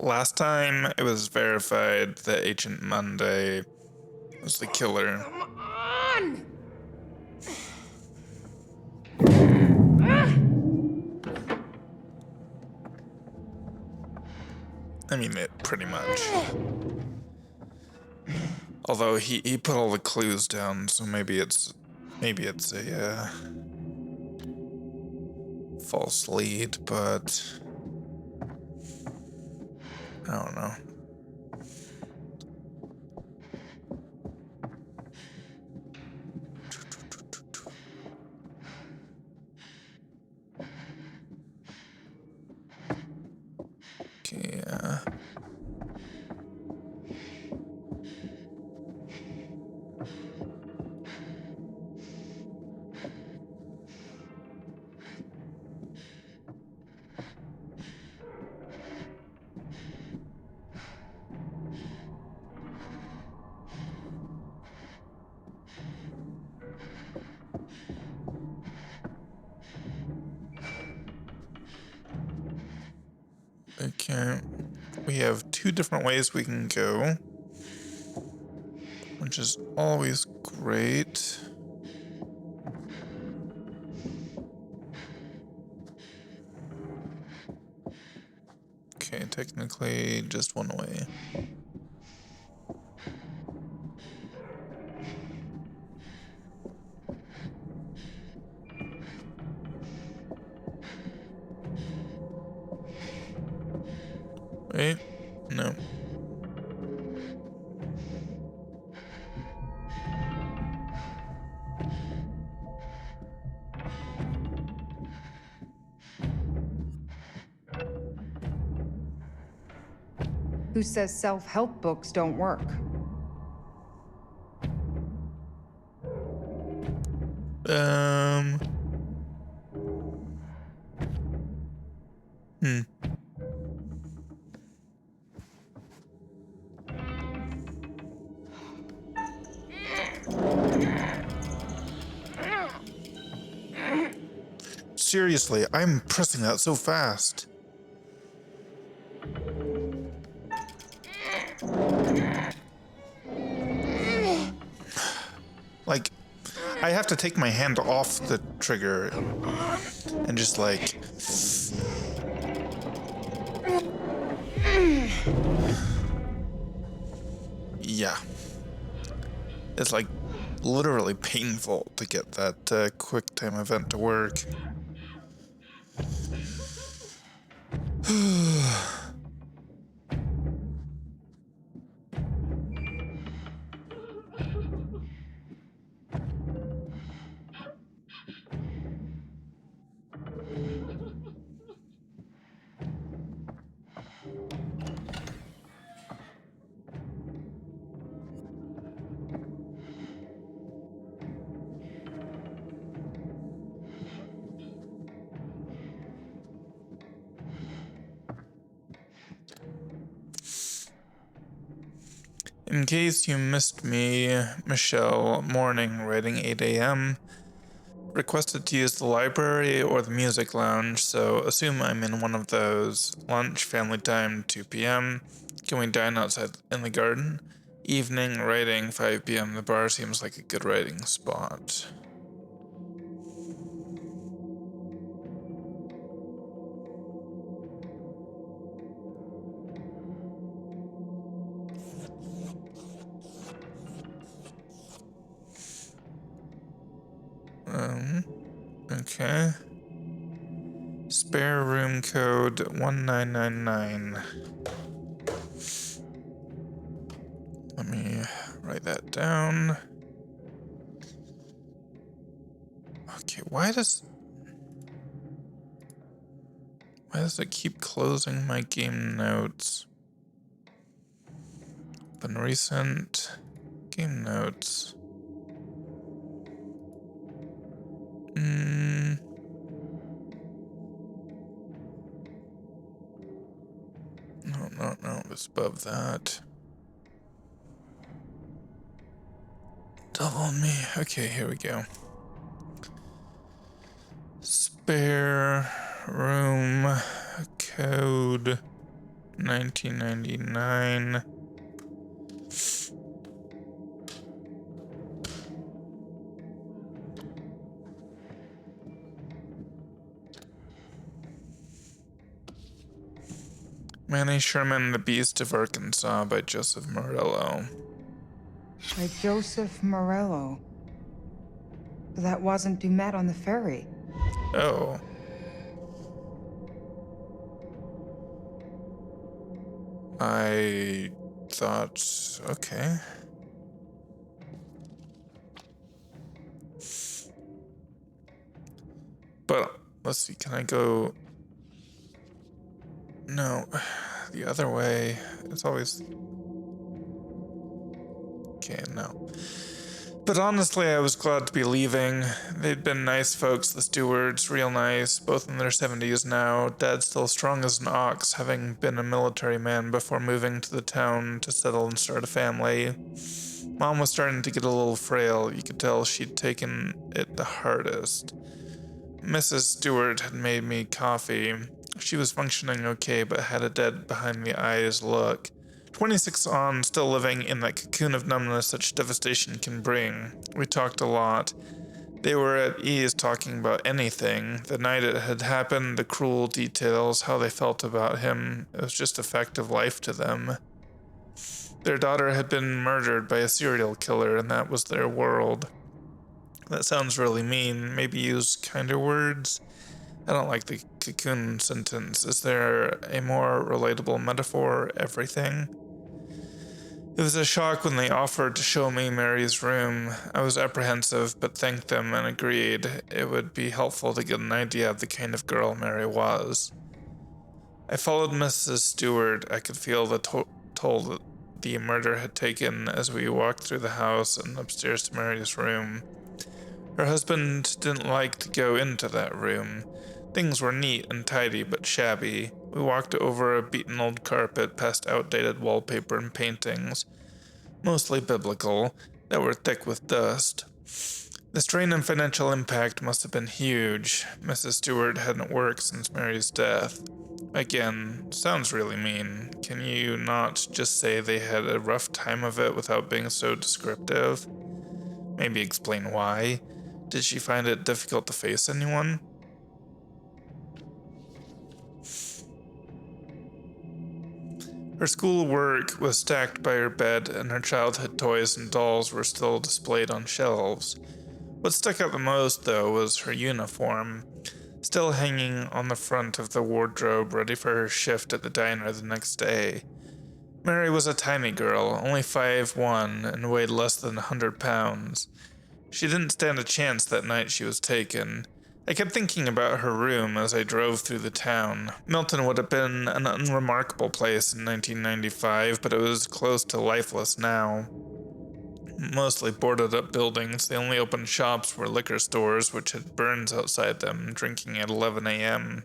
last time it was verified that Agent Monday was the killer. Come on! I mean, it pretty much. Although he put all the clues down, so maybe it's a false lead, but I don't know. Okay, okay. We have two different ways we can go, which is always great. Okay, technically just one way. Wait, no. Who says self-help books don't work? Hmm. Seriously, I'm pressing that so fast. Like, I have to take my hand off the trigger and just like... Yeah. It's like literally painful to get that quick time event to work. In case you missed me, Michelle, morning, writing 8 a.m., requested to use the library or the music lounge, so assume I'm in one of those. Lunch, family time, 2 p.m. Can we dine outside in the garden? Evening, writing, 5 p.m. The bar seems like a good writing spot. Okay. Spare room code 1999. Let me write that down. Okay, why does it keep closing my game notes? Open recent game notes. No, it's above that. Double me. Okay, here we go. Spare room code 1999. Manny Sherman, The Beast of Arkansas by Joseph Morello. By Joseph Morello. That wasn't Dumet on the ferry. Oh. I thought, okay. But let's see, can I go? No, the other way. It's always. Okay, no. But honestly, I was glad to be leaving. They'd been nice folks, the stewards, real nice, both in their 70s now. Dad still strong as an ox, having been a military man before moving to the town to settle and start a family. Mom was starting to get a little frail. You could tell she'd taken it the hardest. Mrs. Stewart had made me coffee. She was functioning okay, but had a dead behind the eyes look. 26 on, still living in that cocoon of numbness such devastation can bring. We talked a lot. They were at ease talking about anything. The night it had happened, the cruel details, how they felt about him. It was just a fact of life to them. Their daughter had been murdered by a serial killer, and that was their world. That sounds really mean. Maybe use kinder words. I don't like the cocoon sentence. Is there a more relatable metaphor? Everything? It was a shock when they offered to show me Mary's room. I was apprehensive, but thanked them and agreed it would be helpful to get an idea of the kind of girl Mary was. I followed Mrs. Stewart. I could feel the toll that the murder had taken as we walked through the house and upstairs to Mary's room. Her husband didn't like to go into that room. Things were neat and tidy, but shabby. We walked over a beaten old carpet, past outdated wallpaper and paintings, mostly biblical, that were thick with dust. The strain and financial impact must have been huge. Mrs. Stewart hadn't worked since Mary's death. Again, sounds really mean. Can you not just say they had a rough time of it without being so descriptive? Maybe explain why. Did she find it difficult to face anyone? Her schoolwork was stacked by her bed, and her childhood toys and dolls were still displayed on shelves. What stuck out the most, though, was her uniform, still hanging on the front of the wardrobe, ready for her shift at the diner the next day. Mary was a tiny girl, only 5'1", and weighed less than 100 pounds. She didn't stand a chance that night she was taken. I kept thinking about her room as I drove through the town. Milton would have been an unremarkable place in 1995, but it was close to lifeless now. Mostly boarded up buildings. The only open shops were liquor stores, which had burns outside them, drinking at 11 a.m.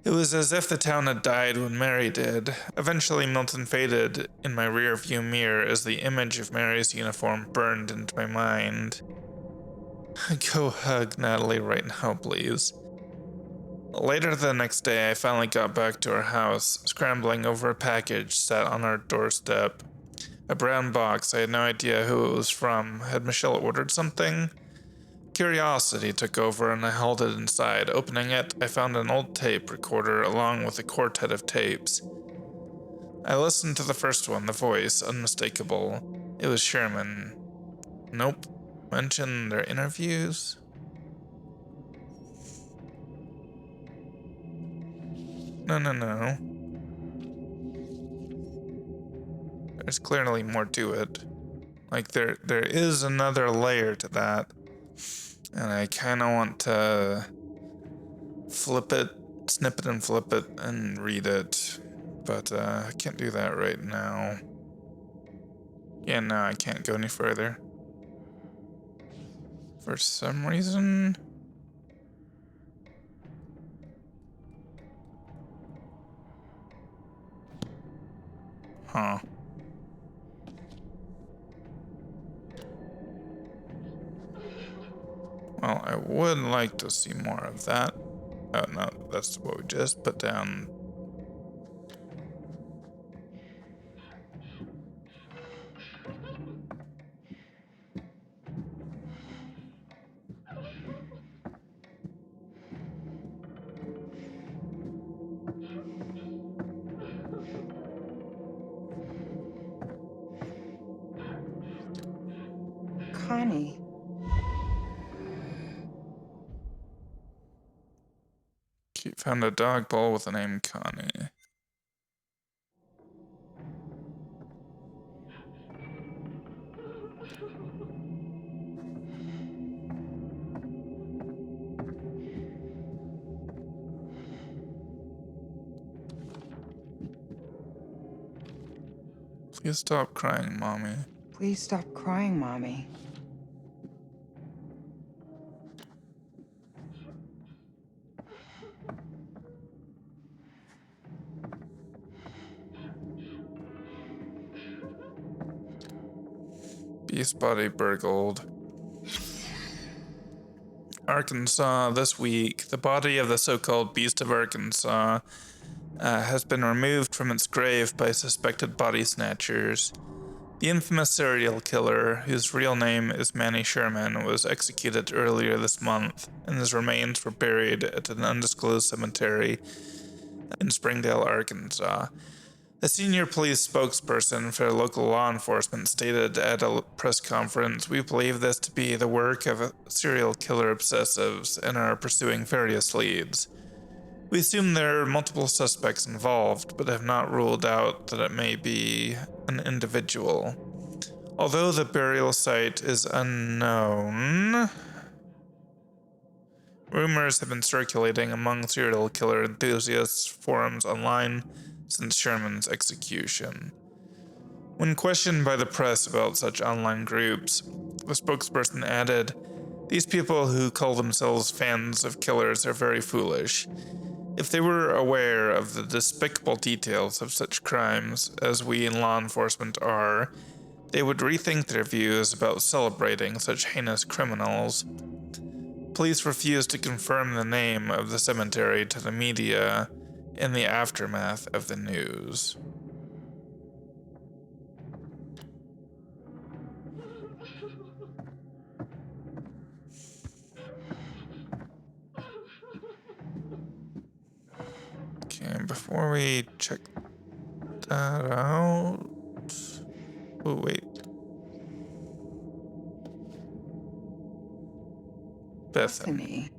It was as if the town had died when Mary did. Eventually, Milton faded in my rear-view mirror as the image of Mary's uniform burned into my mind. Go hug Natalie right now, please. Later the next day, I finally got back to our house. Scrambling over a package sat on our doorstep. A brown box. I had no idea who it was from. Had Michelle ordered something? Curiosity took over and I held it inside. Opening it, I found an old tape recorder along with a quartet of tapes. I listened to the first one, the voice, unmistakable. It was Sherman. Nope. Mention their interviews? No. There's clearly more to it. Like there is another layer to that. And I kinda want to flip it, snip it and flip it and read it. But I can't do that right now. Yeah, no, I can't go any further. For some reason. Huh. Well, I would like to see more of that. Oh no, that's what we just put down. Connie. You found a dog bowl with the name Connie. Please stop crying, Mommy. Please stop crying, Mommy. Beast body burgled. Arkansas, this week, the body of the so-called Beast of Arkansas has been removed from its grave by suspected body snatchers. The infamous serial killer, whose real name is Manny Sherman, was executed earlier this month, and his remains were buried at an undisclosed cemetery in Springdale, Arkansas. A senior police spokesperson for local law enforcement stated at a press conference, "We believe this to be the work of serial killer obsessives and are pursuing various leads. We assume there are multiple suspects involved, but have not ruled out that it may be an individual. Although the burial site is unknown, rumors have been circulating among serial killer enthusiasts forums online since Sherman's execution." When questioned by the press about such online groups, the spokesperson added, "These people who call themselves fans of killers are very foolish. If they were aware of the despicable details of such crimes, as we in law enforcement are, they would rethink their views about celebrating such heinous criminals." Police refused to confirm the name of the cemetery to the media in the aftermath of the news. Okay, before we check that out. Oh, wait. Bethany.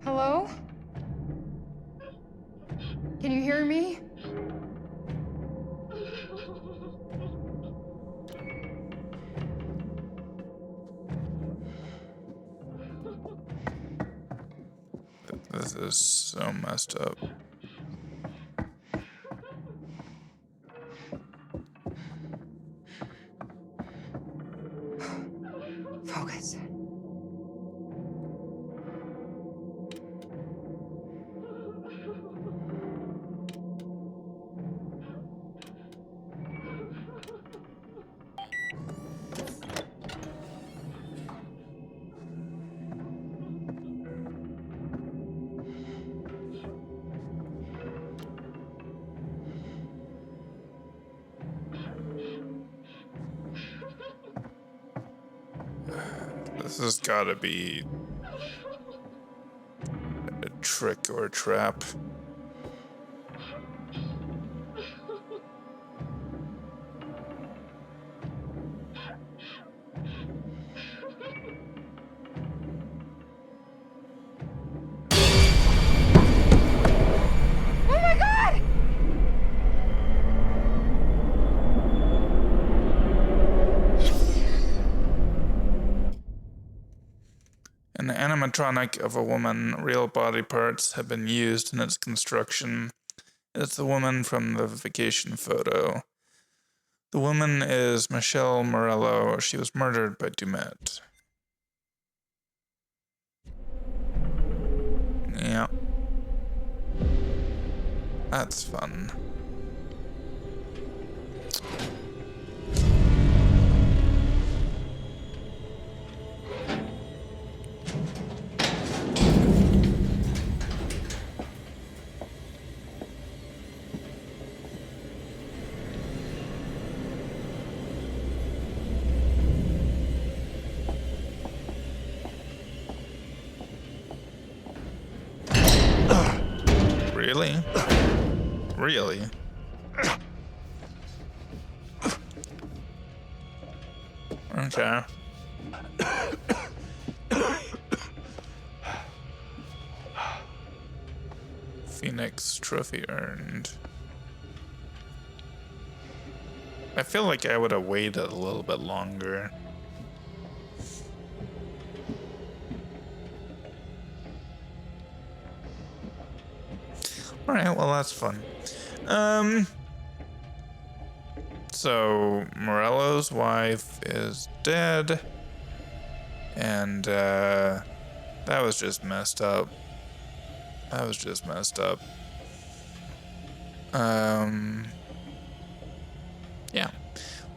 Hello? Can you hear me? This is so messed up. Focus. This has gotta be a trick or a trap. Oh my God! An animatronic of a woman, real body parts have been used in its construction. It's the woman from the vacation photo. The woman is Michelle Morello. She was murdered by Dumet. Yeah. That's fun. Really? Really? Okay. Phoenix trophy earned. I feel like I would have waited a little bit longer. Alright, well that's fun. So Morello's wife is dead. And that was just messed up. That was just messed up. Yeah.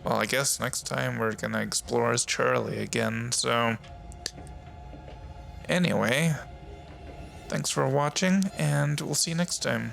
Well, I guess next time we're gonna explore as Charlie again, so... Anyway, thanks for watching, and we'll see you next time.